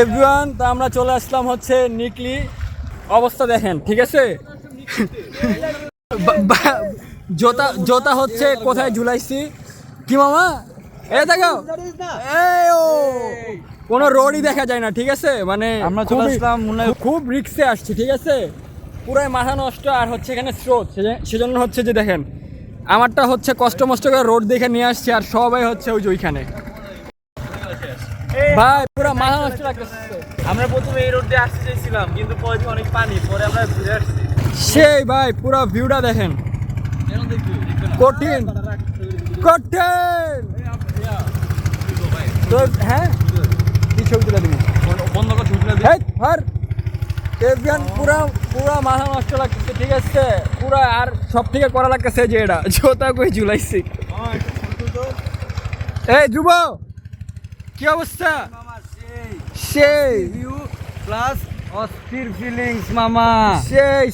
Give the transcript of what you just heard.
Everyone, তো আমরা চলে আসলাম হচ্ছে নিকলি। অবস্থা দেখেন, ঠিক আছে। জোতা জোতা হচ্ছে কোথায় ঝুলাইছি কি মামা, এ দেখো, এই ও কোনো রোডই দেখা যায় না, ঠিক আছে। মানে আমরা চলে আসলাম খুব রিক্সে আসছি, ঠিক আছে। পুরাই মাথা নষ্ট, আর হচ্ছে এখানে স্রোত, সেজন্য হচ্ছে যে দেখেন আমারটা হচ্ছে কষ্ট মষ্ট করে রোড দেখে নিয়ে আসছি, আর সবাই হচ্ছে ওই যে ওইখানে। ভাই পুরো মাথা নষ্ট লাগতেছে। আমরা প্রথমে এই রোড দিয়ে আসতে চাইছিলাম, কিন্তু পরে অনেক পানি, পরে আমরা ঘুরে আসছি। সেই ভাই পুরো ভিউটা দেখেন, কঠিন কঠিন। তো হ্যাঁ, কি ছবি তুলে দিবি বন্ধ করে ছুটলে পুরা পুরা মাথা নষ্ট লাগতেছে, ঠিক আছে পুরা। আর সব থেকে করা লাগতেছে যে এটা জোতা কই ঝুলাইছি। এই ধ্রুব, কি অবস্থা? সেই ভিউ প্লাস অস্থির ফিলিংস মামা। সেই